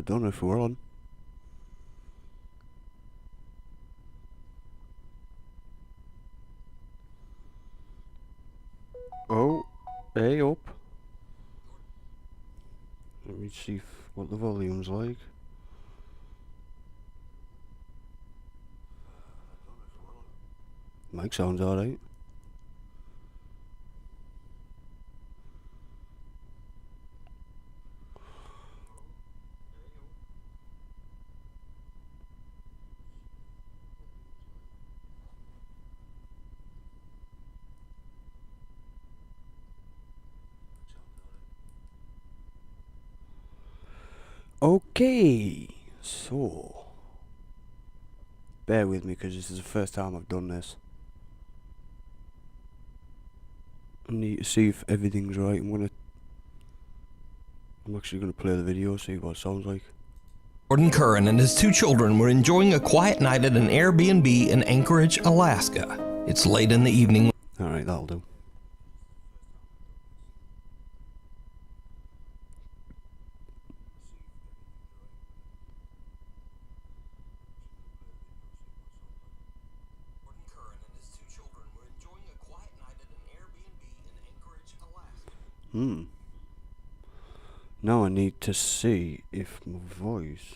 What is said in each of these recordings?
don't know if we're on. Oh, hey up. Let me see what the volume's like. Mic sounds alright. Okay, so bear with me because this is the first time I've done this. I need to see if everything's right. I'm actually gonna play the video, see what it sounds like. Jordan Curran and his 2 children were enjoying a quiet night at an Airbnb in Anchorage, Alaska. It's late in the evening. Alright, that'll do. Jordan Curran and his 2 children were enjoying a quiet night at an Airbnb in Anchorage, Alaska. Now I need to see if my voice...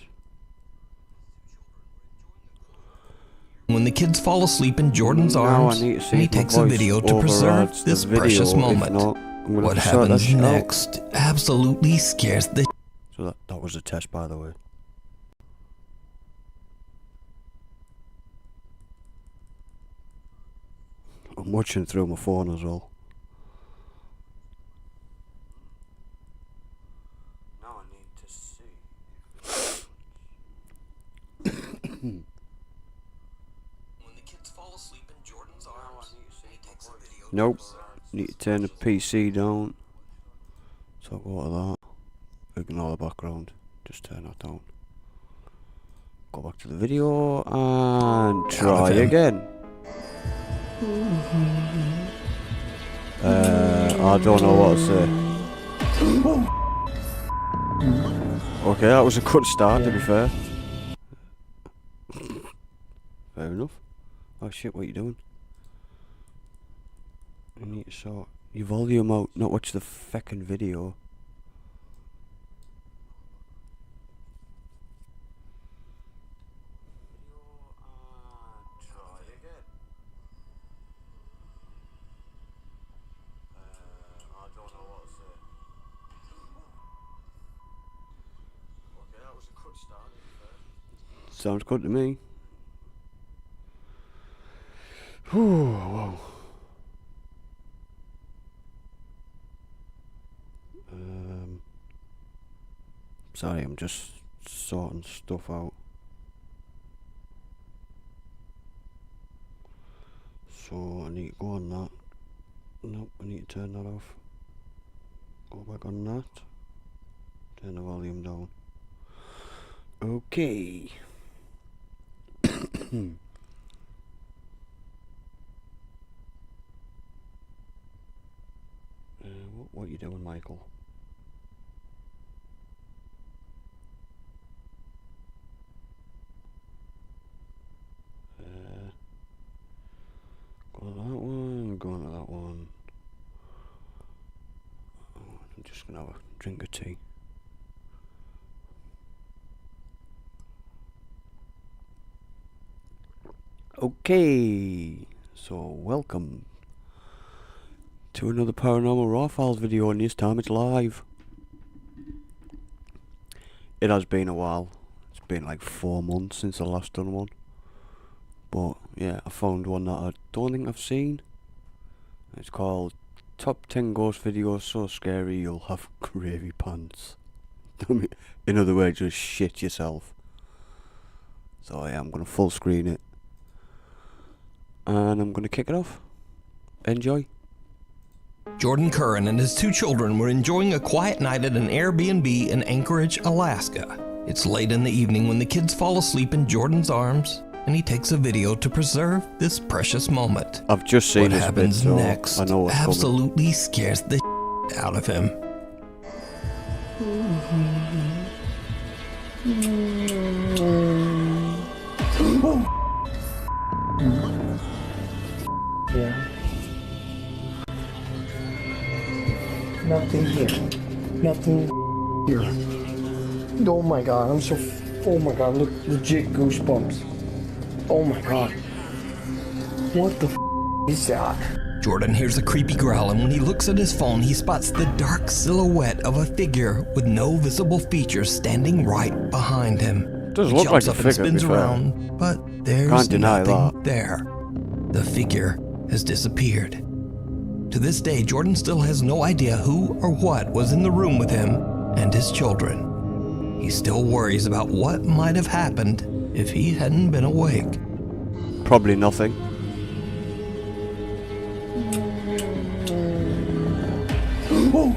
When the kids fall asleep in Jordan's Now arms, I need to see and he if my takes a voice video to preserve overrides the this video. precious If moment. not, I'm gonna What have to sort that happens shit out. next absolutely scares the So that was a test, by the way. I'm watching through my phone as well. Now I need to see. When the kids fall asleep in Jordan's arms, and he takes a video. Nope. Need to turn the PC down. So go to that. Ignore the background. Just turn that down. Go back to the video and try again. I don't know what to say. Okay, that was a good start, to be fair. Fair enough. Oh shit, what are you doing? You need to sort your volume out, not watch the feckin' video. Sounds good to me. Whoa. Sorry, I'm just sorting stuff out. So I need to go on that. Nope, I need to turn that off. Go back on that. Turn the volume down. Okay. What are you doing, Michael? Go to that one, go on to that one. Oh, I'm just gonna have a drink of tea. Okay, so welcome to another Paranormal Raw Files video, and this time it's live. It has been a while. It's been like 4 months since I last done one. But yeah, I found one that I don't think I've seen. It's called Top 10 Ghost Videos So Scary You'll Have Gravy Pants. In other words, just shit yourself. So yeah, I'm gonna full screen it. And I'm gonna kick it off. Enjoy. Jordan Curran and his 2 children were enjoying a quiet night at an Airbnb in Anchorage, Alaska. It's late in the evening when the kids fall asleep in Jordan's arms, and he takes a video to preserve this precious moment. I've just seen What this happens bit, so next I know what's coming. absolutely scares the out of him. Yeah. Nothing here. Nothing here. Oh my god, I'm so. Oh my god, look, legit goosebumps. Oh my god. What the is that? Jordan hears a creepy growl, and when he looks at his phone, he spots the dark silhouette of a figure with no visible features standing right behind him. Does He look jumps like a up and figure, spins to be fair. around, but there's Can't deny nothing that. there. The figure has disappeared. To this day, Jordan still has no idea who or what was in the room with him and his children. He still worries about what might have happened if he hadn't been awake. Probably nothing. Oh,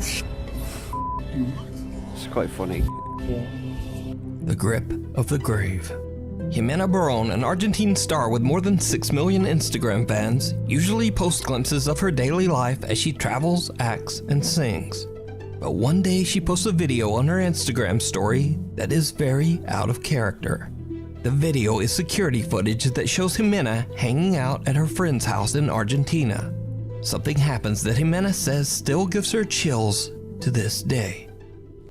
It's quite funny. yeah. The Grip of the Grave. Jimena Barón, an Argentine star with more than 6 million Instagram fans, usually posts glimpses of her daily life as she travels, acts, and sings. But one day she posts a video on her Instagram story that is very out of character. The video is security footage that shows Jimena hanging out at her friend's house in Argentina. Something happens that Jimena says still gives her chills to this day.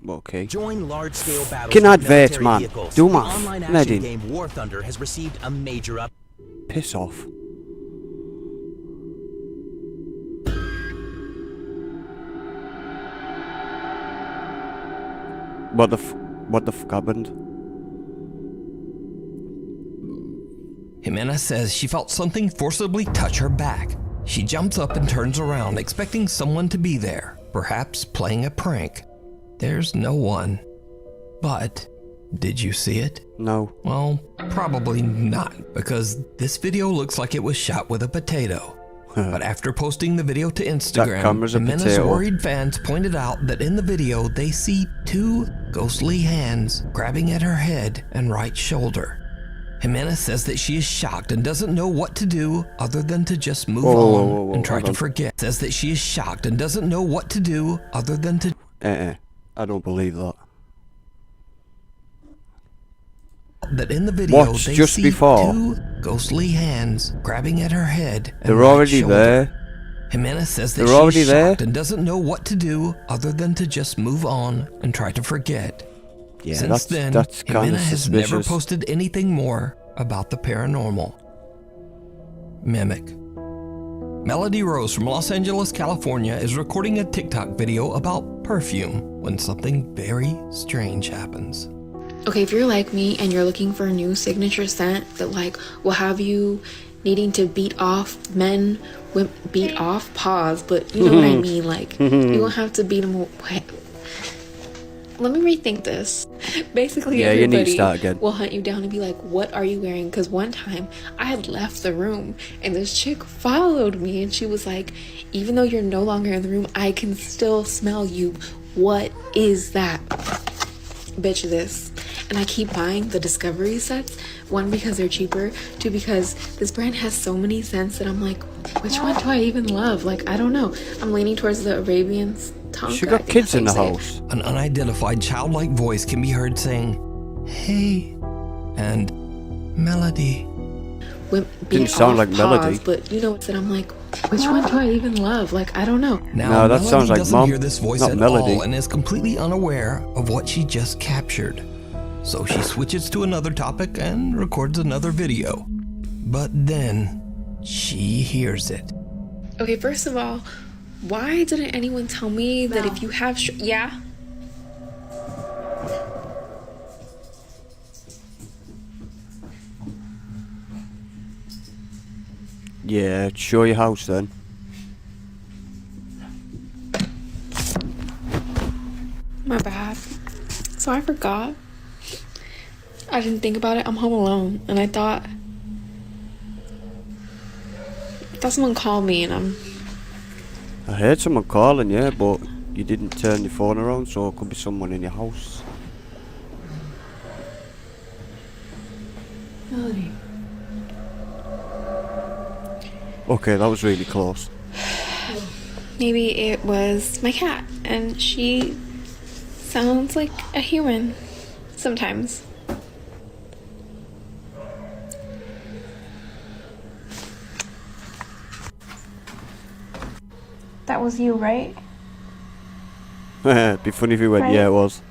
Okay. Join large-scale battles Can with advert, military man. vehicles. Do The math. online Let action in. game War Thunder has received a major up. Piss off. What the fuck happened? Jimena says she felt something forcibly touch her back. She jumps up and turns around, expecting someone to be there, perhaps playing a prank. There's no one. But, did you see it? No. Well, probably not, because this video looks like it was shot with a potato. But after posting the video to Instagram, camera's a Jimena's potato. worried fans pointed out that in the video they see two ghostly hands grabbing at her head and right shoulder. Jimena says that she is shocked and doesn't know what to do other than to just move on and try hold to on. forget. Says that she is shocked and doesn't know what to do other than to I don't believe that. that in the video Watch they just see before. two ghostly hands grabbing at her head and They're right already shoulder. there. Jimena says that They're she already is there. shocked and doesn't know what to do other than to just move on and try to forget. Yeah, Since then, that's kind Jimena of has never suspicious. posted anything more about the paranormal. Mimic. Melody Rose from Los Angeles, California is recording a TikTok video about perfume when something very strange happens. Okay, if you're like me and you're looking for a new signature scent that like will have you needing to beat off men, beat off pause, but you know what I mean, like you won't have to beat them away. Let me rethink this. Basically, Yeah, you need to everybody start again. will hunt you down and be like, what are you wearing? Because one time I had left the room and this chick followed me and she was like, even though you're no longer in the room, I can still smell you. What is that? Bitch, this. And I keep buying the Discovery sets. One, because they're cheaper. Two, because this brand has so many scents that I'm like, which one do I even love? Like, I don't know. I'm leaning towards the Arabian Tonka. She I got think kids that's in the how you say it. house. An unidentified childlike voice can be heard saying, "Hey," and "Melody." Didn't sound like Melody. But you know what? I'm like, which one do I even love? Like, I don't know. Now, No, that Melody sounds like doesn't Mom, hear this voice not at Melody. all and is completely unaware of what she just captured. So she switches to another topic and records another video. But then she hears it. Okay, first of all, why didn't anyone tell me that if you have yeah? Yeah, show your house then. My bad. So I forgot. I didn't think about it. I'm home alone, and I thought someone called me, and I heard someone calling you, but you didn't turn your phone around, so it could be someone in your house. Melody. Okay, that was really close. Maybe it was my cat, and she sounds like a human. Sometimes. That was you, right? It'd be funny if you went, Right. yeah, it was.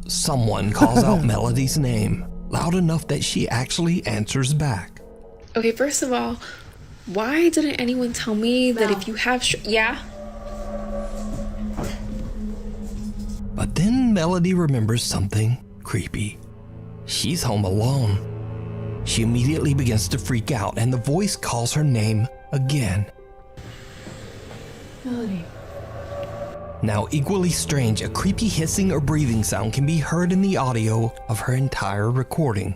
Someone calls out Melody's name, loud enough that she actually answers back. Okay, first of all, why didn't anyone tell me that if you have yeah? But then Melody remembers something creepy. She's home alone. She immediately begins to freak out, and the voice calls her name again. Melody. Now, equally strange, a creepy hissing or breathing sound can be heard in the audio of her entire recording.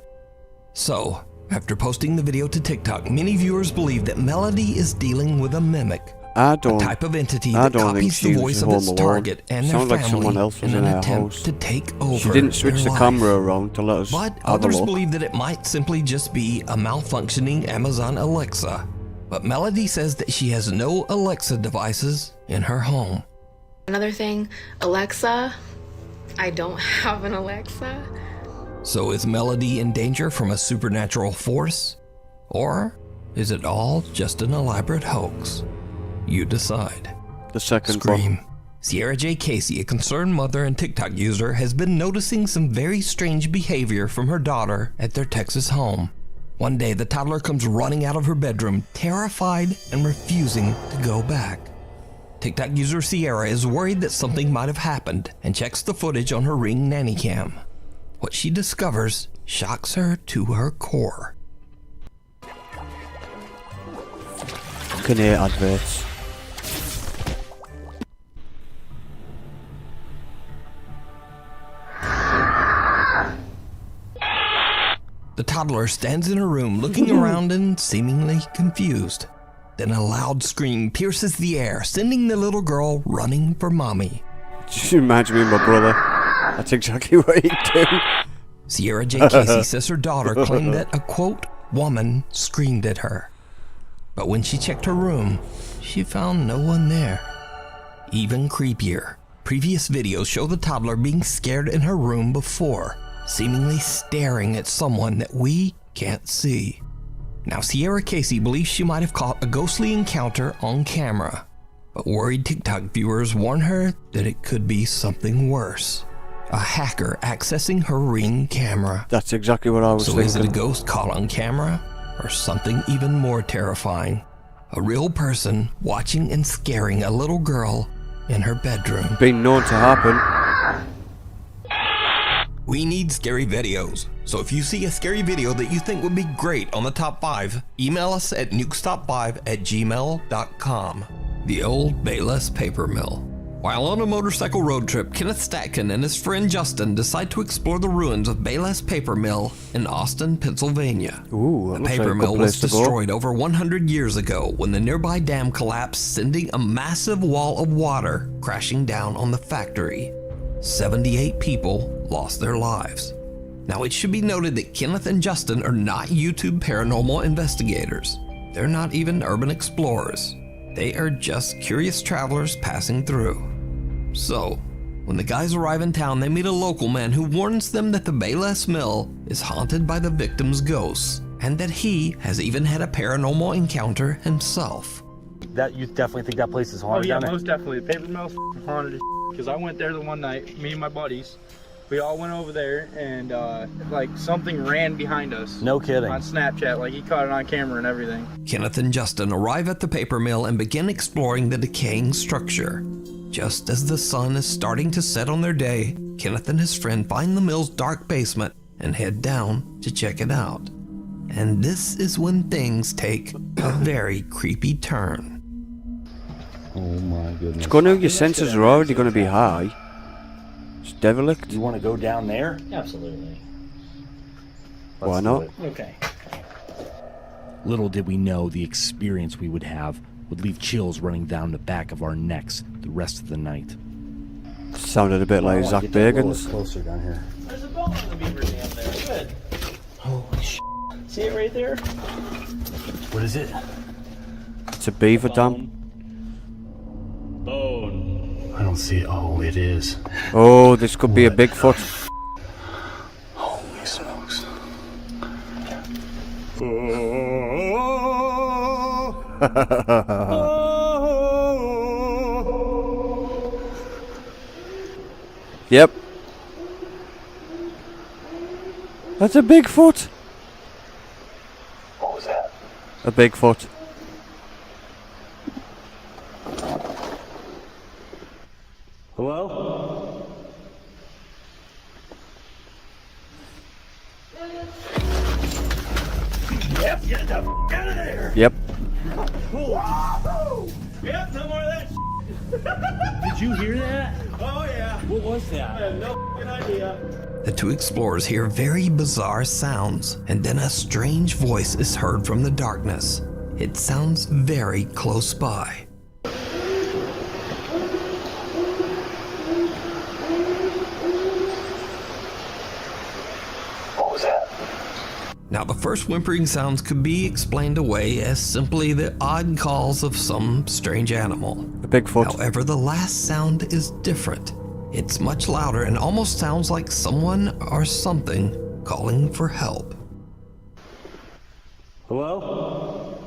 So, after posting the video to TikTok, many viewers believe that Melody is dealing with a mimic, I a don't. type of entity I that don't think copies she the was voice of home its alone. target and their Sounds like family someone else was in in an her attempt house. to take over. She didn't switch their the life. camera around to let us But have a others look. believe that it might simply just be a malfunctioning Amazon Alexa. But Melody says that she has no Alexa devices in her home. Another thing, Alexa. I don't have an Alexa. So is Melody in danger from a supernatural force? Or is it all just an elaborate hoax? You decide. The second Scream. one. Sierra J. Casey, a concerned mother and TikTok user, has been noticing some very strange behavior from her daughter at their Texas home. One day, the toddler comes running out of her bedroom, terrified and refusing to go back. TikTok user Sierra is worried that something might have happened and checks the footage on her Ring nanny cam. What she discovers shocks her to her core. Fucking hate adverts. The toddler stands in her room looking around and seemingly confused. Then a loud scream pierces the air, sending the little girl running for mommy. She reminds me of my brother. That's exactly what he'd do. Sierra J. Casey says her daughter claimed that a, quote, woman screamed at her. But when she checked her room, she found no one there. Even creepier, previous videos show the toddler being scared in her room before, seemingly staring at someone that we can't see. Now, Sierra Casey believes she might have caught a ghostly encounter on camera, but worried TikTok viewers warn her that it could be something worse. A hacker accessing her Ring camera. That's exactly what I was So thinking. is it a ghost caught on camera? Or something even more terrifying? A real person watching and scaring a little girl in her bedroom. Been known to happen. We need scary videos. So if you see a scary video that you think would be great on the top 5, email us at nukestop5@gmail.com. The old Bayless paper mill. While on a motorcycle road trip, Kenneth Statkin and his friend Justin decide to explore the ruins of Bayless Paper Mill in Austin, Pennsylvania. Ooh, that The looks like a paper good mill was place to go. destroyed over 100 years ago when the nearby dam collapsed, sending a massive wall of water crashing down on the factory. 78 people lost their lives. Now, it should be noted that Kenneth and Justin are not YouTube paranormal investigators. They're not even urban explorers. They are just curious travelers passing through. So, when the guys arrive in town, they meet a local man who warns them that the Bayless Mill is haunted by the victims' ghosts, and that he has even had a paranormal encounter himself. That you definitely think that place is Oh haunted yeah, down there? most definitely. The paper mill's haunted because I went there the one night, me and my buddies. We all went over there and like something ran behind us. No kidding. On Snapchat, like he caught it on camera and everything. Kenneth and Justin arrive at the paper mill and begin exploring the decaying structure. Just as the sun is starting to set on their day, Kenneth and his friend find the mill's dark basement and head down to check it out. And this is when things take a very creepy turn. Oh my goodness. It's gonna, your senses are already gonna be high. It's derelict. You want to go down there? Absolutely. Why not? Okay. Little did we know the experience we would have would leave chills running down the back of our necks the rest of the night. Sounded a bit like Zach Bagans. Closer down here. There's a bone on the beaver dam there. Good. Holy sh! See it right there? What is it? It's a beaver dam. Bone. I don't see it. Oh, it is. Oh, this could be a Bigfoot. Yep. That's a Bigfoot. What was that? A Bigfoot. Hello? Yep, get the f out of there. Yep. Yep, no more of that. Did you hear that? Oh yeah. What was that? I have no idea. The two explorers hear very bizarre sounds, and then a strange voice is heard from the darkness. It sounds very close by. What was that? Now, the first whimpering sounds could be explained away as simply the odd calls of some strange animal. A Bigfoot. However, the last sound is different. It's much louder and almost sounds like someone or something calling for help. Hello?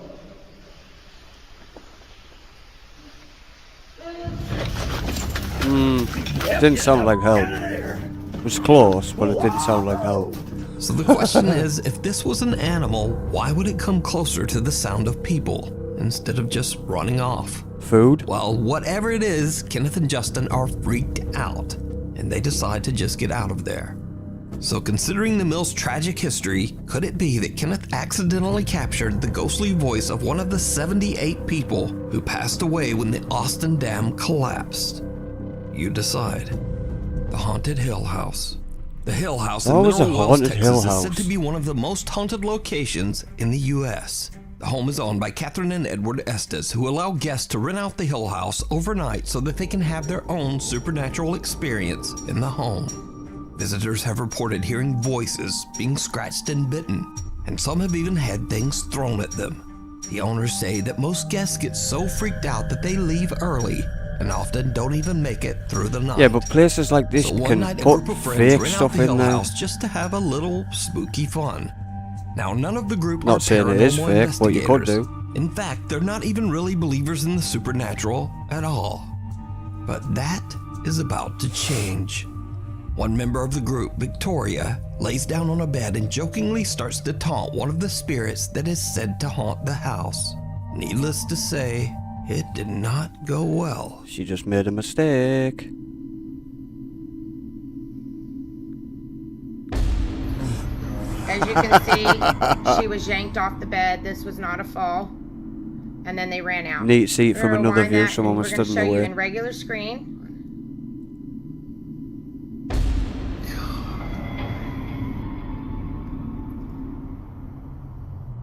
Didn't sound like help. It was close, but it didn't sound like help. So the question is, if this was an animal, why would it come closer to the sound of people instead of just running off? Food? Well, whatever it is, Kenneth and Justin are freaked out, and they decide to just get out of there. So considering the mill's tragic history, could it be that Kenneth accidentally captured the ghostly voice of one of the 78 people who passed away when the Austin Dam collapsed? You decide. The Haunted Hill House. The Hill House in What was Mineral a Wells, haunted Texas Hill is House? said to be one of the most haunted locations in the U.S. The home is owned by Catherine and Edward Estes, who allow guests to rent out the Hill House overnight so that they can have their own supernatural experience in the home. Visitors have reported hearing voices, being scratched and bitten, and some have even had things thrown at them. The owners say that most guests get so freaked out that they leave early and often don't even make it through the night. Yeah, but places like this So one can night, a put group of friends fake rent out stuff the Hill in there. House just to have a little spooky fun. Now, none of the group Not are saying it is paranormal fake, but you could investigators. In fact, they're not even really believers in the supernatural at all. But that is about to change. One member of the group, Victoria, lays down on a bed and jokingly starts to taunt one of the spirits that is said to haunt the house. Needless to say, it did not go well. She just made a mistake. As you can see, she was yanked off the bed. This was not a fall. And then they ran out. Neat seat from We're gonna another rewind view. that, Someone and was we're gonna stood in show the you way. in regular screen.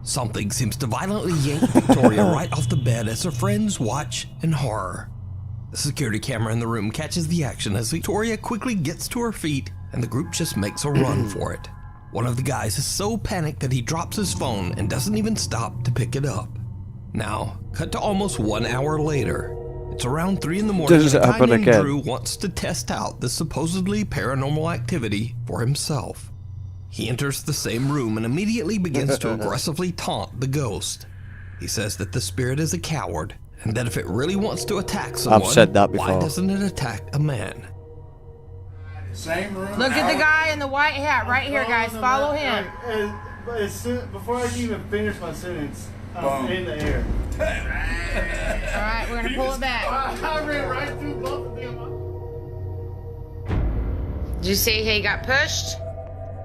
Something seems to violently yank Victoria right off the bed as her friends watch in horror. The security camera in the room catches the action as Victoria quickly gets to her feet and the group just makes a run for it. One of the guys is so panicked that he drops his phone and doesn't even stop to pick it up. Now, cut to almost 1 hour later. It's around 3 in the morning Does and it a guy happen named again? Drew wants to test out the supposedly paranormal activity for himself. He enters the same room and immediately begins to aggressively taunt the ghost. He says that the spirit is a coward and that if it really wants to attack someone, said that why before. doesn't it attack a man? Look at the guy in the white hat right here, guys. Follow him. Before I can even finish my sentence, I'm in the air. All right, we're gonna pull it back. I ran right through both of them. Did you see he got pushed?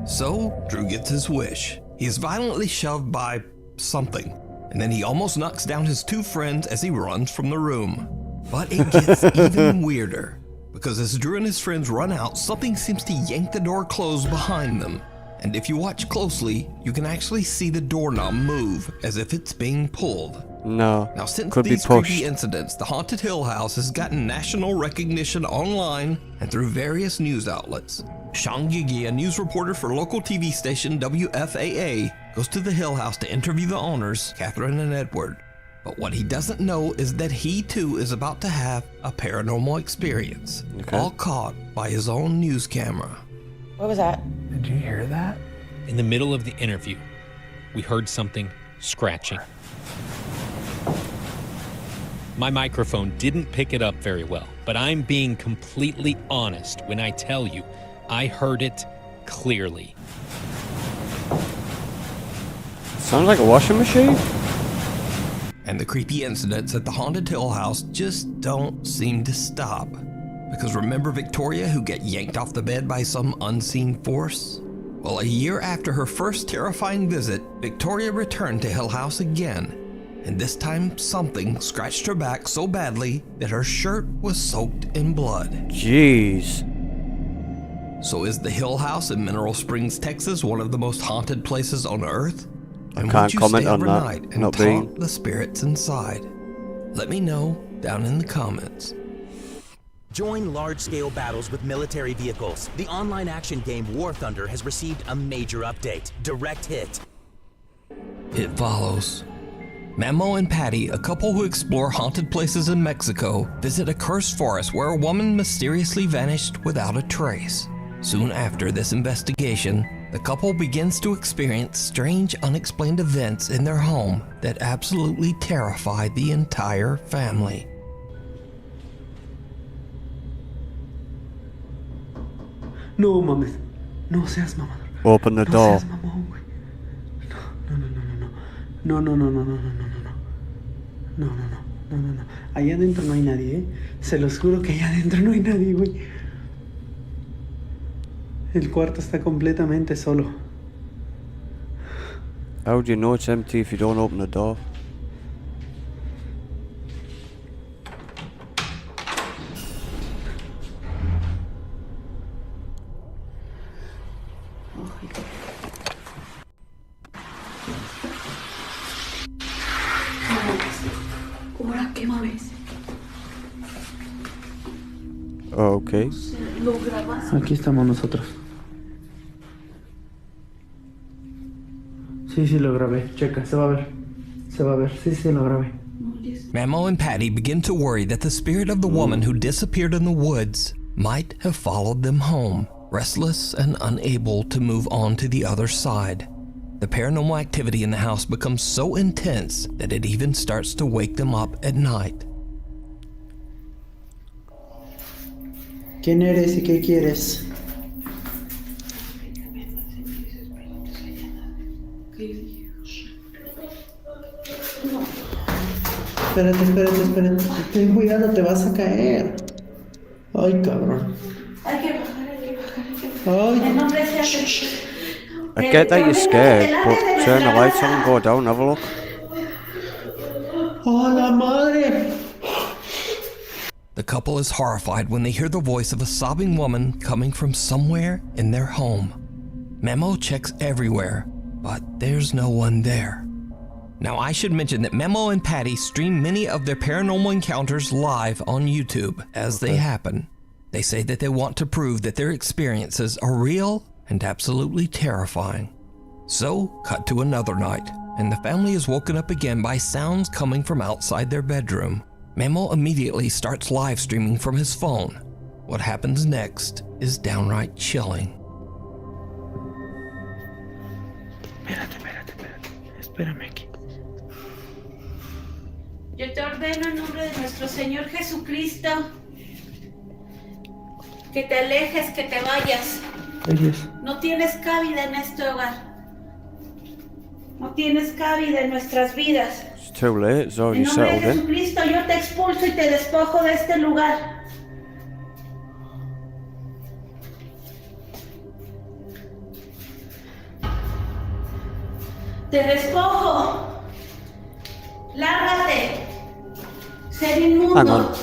So, Drew gets his wish. He is violently shoved by something, and then he almost knocks down his 2 friends as he runs from the room. But it gets even weirder, because as Drew and his friends run out, something seems to yank the door closed behind them. And if you watch closely, you can actually see the doorknob move as if it's being pulled. No. Now, since Could be these pushed. creepy incidents, the Haunted Hill House has gotten national recognition online and through various news outlets. Sean Gigi, a news reporter for local TV station WFAA, goes to the Hill House to interview the owners, Catherine and Edward. But what he doesn't know is that he too is about to have a paranormal experience, Okay. all caught by his own news camera. What was that? Did you hear that? In the middle of the interview, we heard something scratching. My microphone didn't pick it up very well, but I'm being completely honest when I tell you I heard it clearly. Sounds like a washing machine. And the creepy incidents at the Haunted Hill House just don't seem to stop. Because remember Victoria, who got yanked off the bed by some unseen force? Well, a year after her first terrifying visit, Victoria returned to Hill House again. And this time, something scratched her back so badly that her shirt was soaked in blood. Jeez. So is the Hill House in Mineral Springs, Texas, one of the most haunted places on Earth? And I can't would you comment stay on that, overnight and not talk being. the spirits inside? Let me know down in the comments. Join large-scale battles with military vehicles. The online action game War Thunder has received a major update. Direct Hit. It follows. Memo and Patty, a couple who explore haunted places in Mexico, visit a cursed forest where a woman mysteriously vanished without a trace. Soon after this investigation, the couple begins to experience strange, unexplained events in their home that absolutely terrify the entire family. No mames. No seas mamador. Open the No door. seas mamón, güey. No, no, no, no, no, no, no, no, no, no, no, no, no, no, no, no. Allá adentro no hay nadie, ¿eh? Se los juro que allá adentro no hay nadie, güey. El cuarto está completamente solo. How do you know it's empty if you don't open the door? Ahora, ¿qué mames? Okay. Lo grabas. Aquí estamos nosotros. Sí, sí lo grabé. Checa, se va a ver. Se va a ver. Sí, sí lo grabé. Memo and Patty begin to worry that the spirit of the woman who disappeared in the woods might have followed them home, restless and unable to move on to the other side. The paranormal activity in the house becomes so intense that it even starts to wake them up at night. ¿Quién eres y qué quieres? Espérate, espérate, espérate. Ten cuidado, te vas a caer. Ay, cabrón. Hay que bajar, hay que bajar, hay que bajar. Ay. El nombre se hace. I get that you're scared, but turn the lights on and go down, have a look. ¡Oh, la madre! The couple is horrified when they hear the voice of a sobbing woman coming from somewhere in their home. Memo checks everywhere, but there's no one there. Now, I should mention that Memo and Patty stream many of their paranormal encounters live on YouTube as they happen. They say that they want to prove that their experiences are real and absolutely terrifying. So, cut to another night, and the family is woken up again by sounds coming from outside their bedroom. Memo immediately starts live streaming from his phone. What happens next is downright chilling. Espérame aquí. Yo te ordeno en nombre de nuestro Señor Jesucristo que te alejes, que te vayas. Ellos. No tienes cabida en este hogar. No tienes cabida en nuestras vidas. It's too late, it's already En nombre de settled in. Jesucristo yo te expulso y te despojo de este lugar. Te despojo. Lárgate. Ser Hang inmundo. on.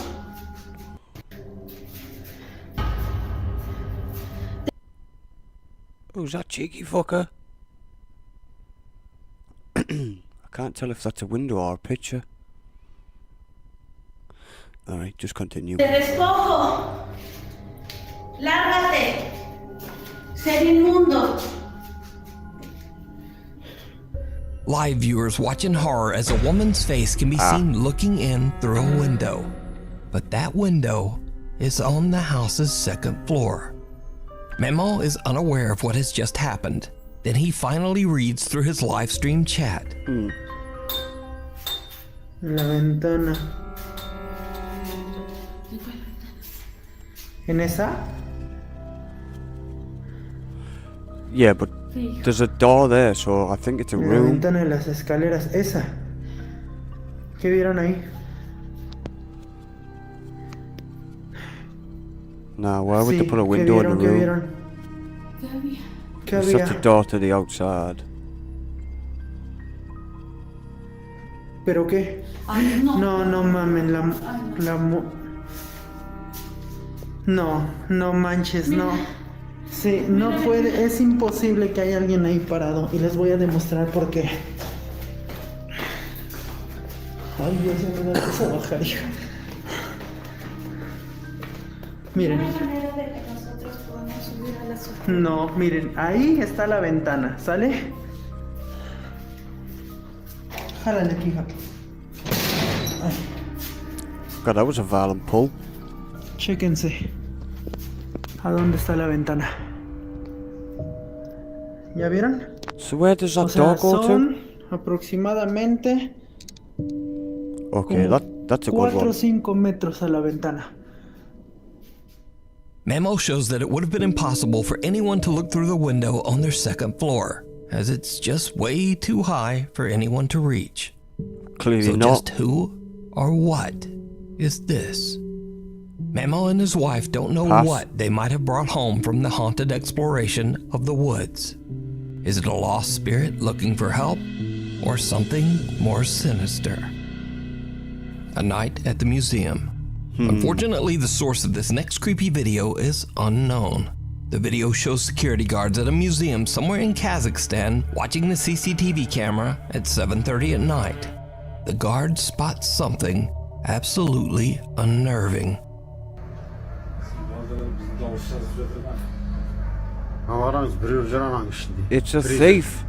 Who's that cheeky fucker? I can't tell if that's a window or a picture. Alright, just continue. Te despojo. Lárgate. Ser inmundo. Live viewers watch in horror as a woman's face can be seen looking in through a window. But that window is on the house's second floor. Memo is unaware of what has just happened. Then he finally reads through his live stream chat. La ventana. ¿En esa? Yeah, but there's a door there, so I think it's a La room. ventana de las escaleras. Esa. ¿Qué vieron ahí? Nah, why would they Sí, put a ¿qué window in vieron? the ¿Qué room? vieron? ¿Qué It's just a había? door to the outside. ¿Pero qué? No, no mamen, No, no manches, no. Sí, no puede, es imposible que haya alguien ahí parado. Y les voy a demostrar por qué. Ay, Dios, ya me da cosa bajar, hija. Miren. No, miren, ahí está la ventana, ¿sale? Jálale aquí, hija. Ay. God, that was a violent pull. Chéquense. ¿A dónde está la ventana? ¿Ya vieron? So where does that O sea, door go son to? aproximadamente Okay, that's a good 4 o one. 5 metros a la ventana. Memo shows that it would have been impossible for anyone to look through the window on their second floor, as it's just way too high for anyone to reach. Clearly So not. just who or what is this? Memo and his wife don't know Pass. what they might have brought home from the haunted exploration of the woods. Is it a lost spirit looking for help, or something more sinister? A night at the museum. Unfortunately, the source of this next creepy video is unknown. The video shows security guards at a museum somewhere in Kazakhstan watching the CCTV camera at 7:30 at night. The guard spots something absolutely unnerving. It's a thief.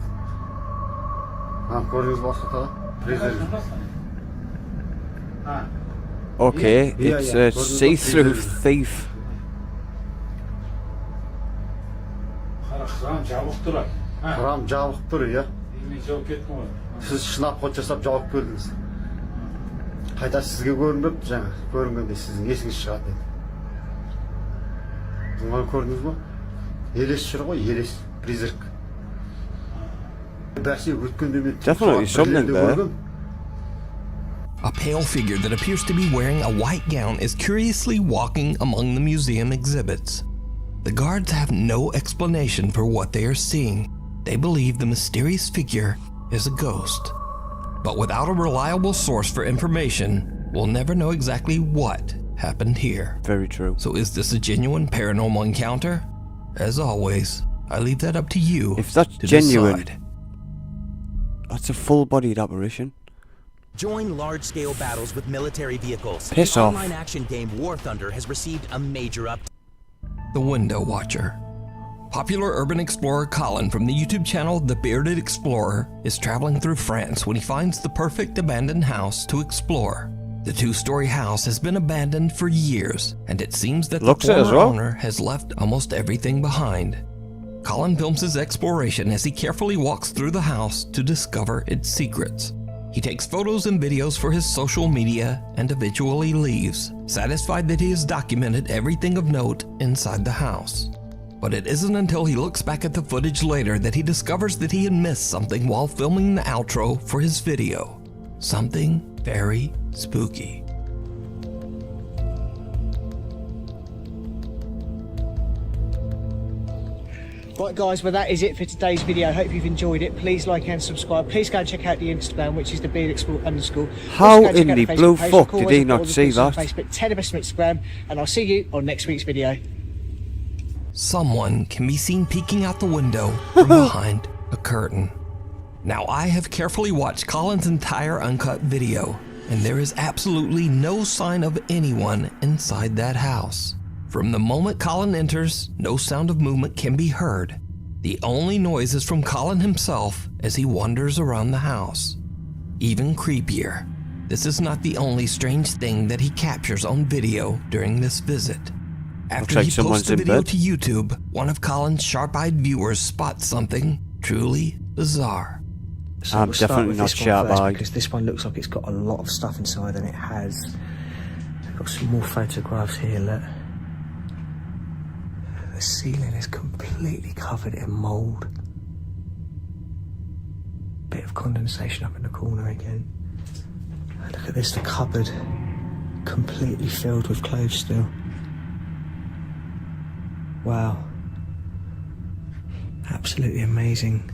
Okay, it's a see-through thief. Храм жабық тұр, иә. Сіз шынапқот жасап жауып көрдіңіз. Қайта сізге көрінбепті жаңа. Көрінгенде сіздің есіңіз шығады еді. Бұны көрдіңіз ба? Елес жүр ғой, елес, призрак. Бәсе өткенде мен Definitely something there. A pale figure that appears to be wearing a white gown is curiously walking among the museum exhibits. The guards have no explanation for what they are seeing. They believe the mysterious figure is a ghost. But without a reliable source for information, we'll never know exactly what happened here. Very true. So is this a genuine paranormal encounter? As always, I leave that up to you. If that's to genuine, decide. that's a full-bodied apparition. Join large-scale battles with military vehicles. Piss the off. online action game War Thunder has received a major update. The Window Watcher. Popular urban explorer Colin from the YouTube channel The Bearded Explorer is traveling through France when he finds the perfect abandoned house to explore. The 2-story house has been abandoned for years, and it seems that the Looks it as former well. owner has left almost everything behind. Colin films his exploration as he carefully walks through the house to discover its secrets. He takes photos and videos for his social media and eventually leaves, satisfied that he has documented everything of note inside the house. But it isn't until he looks back at the footage later that he discovers that he had missed something while filming the outro for his video. Something very spooky. Right guys, well that is it for today's video. I hope you've enjoyed it. Please like and subscribe. Please go and check out the Instagram, which is the _. How Also go and check in out the Facebook blue page. fuck Call did us he at not All the see Pieces on that? Facebook, Ted Best on Instagram, and I'll see you on next week's video. Someone can be seen peeking out the window from behind a curtain. Now, I have carefully watched Colin's entire uncut video, and there is absolutely no sign of anyone inside that house. From the moment Colin enters, no sound of movement can be heard. The only noise is from Colin himself as he wanders around the house. Even creepier, this is not the only strange thing that he captures on video during this visit. After like he someone's posts the in video bed. to YouTube, one of Colin's sharp-eyed viewers spots something truly bizarre. So I'm we'll start definitely with not this one first, sharp-eyed. because this one looks like it's got a lot of stuff inside, and it has. I've got some more photographs here. Look, the ceiling is completely covered in mould. Bit of condensation up in the corner again. And look at this, the cupboard completely filled with clothes still. Wow, absolutely amazing.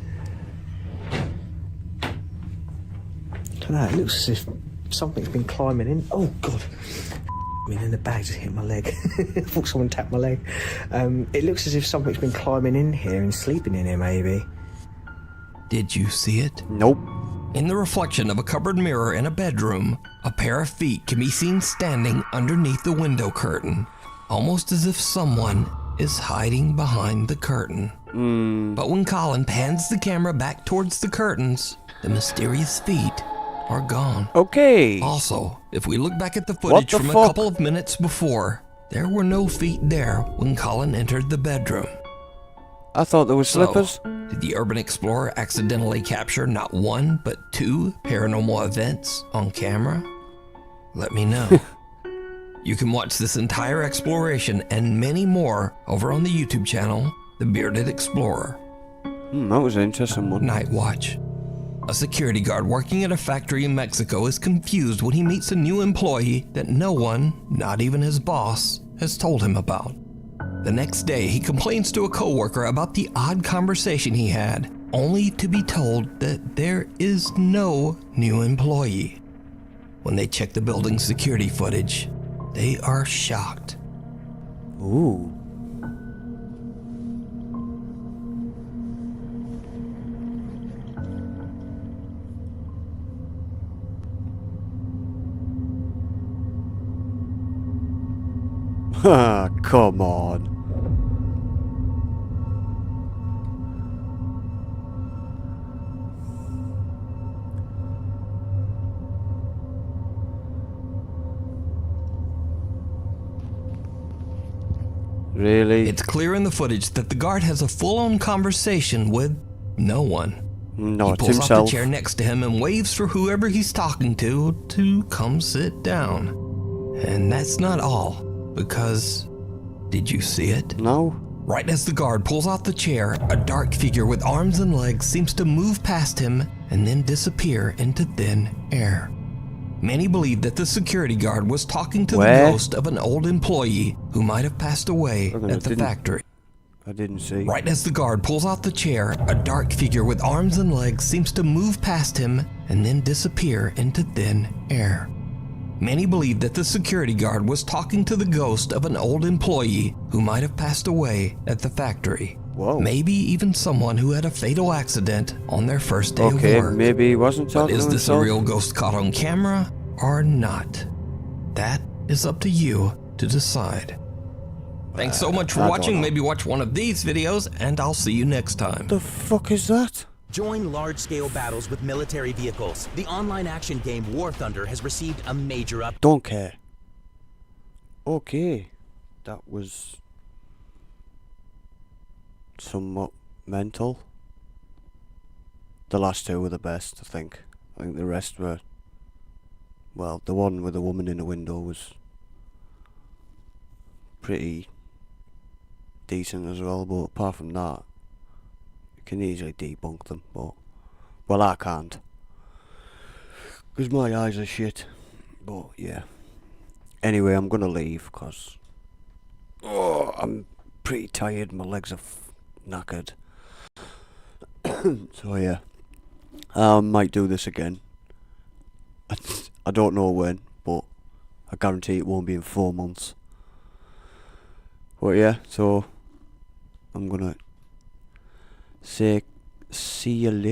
Look at that, it looks as if something's been climbing in. Oh God, I mean, in the bag just hit my leg. I thought someone tapped my leg. It looks as if something's been climbing in here and sleeping in here, maybe. Did you see it? Nope. In the reflection of a cupboard mirror in a bedroom, a pair of feet can be seen standing underneath the window curtain, almost as if someone is hiding behind the curtain. But when Colin pans the camera back towards the curtains, the mysterious feet are gone. Okay. Also, if we look back at the footage from a couple of minutes before, there were no feet there when Colin entered the bedroom. I thought there were slippers. So, did the Urban Explorer accidentally capture not one, but two paranormal events on camera? Let me know. You can watch this entire exploration and many more over on the YouTube channel, The Bearded Explorer. That was an interesting one. Night Watch. A security guard working at a factory in Mexico is confused when he meets a new employee that no one, not even his boss, has told him about. The next day, he complains to a coworker about the odd conversation he had, only to be told that there is no new employee. When they check the building's security footage, they are shocked. Ooh. Come on. Really? It's clear in the footage that the guard has a full-on conversation with no one. Not he pulls himself. off the chair next to him and waves for whoever he's talking to come sit down. And that's not all, because did you see it? No. Right as the guard pulls out the chair, a dark figure with arms and legs seems to move past him and then disappear into thin air. Many believe that the security guard was talking to the ghost of an old employee who might have passed away at the factory. I didn't see. Right as the guard pulls out the chair, a dark figure with arms and legs seems to move past him and then disappear into thin air. Many believe that the security guard was talking to the ghost of an old employee who might have passed away at the factory. Whoa. Maybe even someone who had a fatal accident on their first day of work. Okay, maybe he wasn't talking But is to this a himself? real ghost caught on camera or not? That is up to you to decide. Thanks so much for I don't watching. know. Maybe watch one of these videos, and I'll see you next time. The fuck is that? Join large-scale battles with military vehicles. The online action game War Thunder has received a major update. Don't care. Okay. That was somewhat mental. The last two were the best, I think. I think the rest were... Well, the one with the woman in the window was pretty decent as well, but apart from that, you can easily debunk them, but... Well, I can't. Because my eyes are shit. But, yeah. Anyway, I'm gonna leave, because... Oh, I'm pretty tired, my legs are knackered. So, yeah. I might do this again. I don't know when, but I guarantee it won't be in 4 months. But yeah, so I'm gonna say see you later.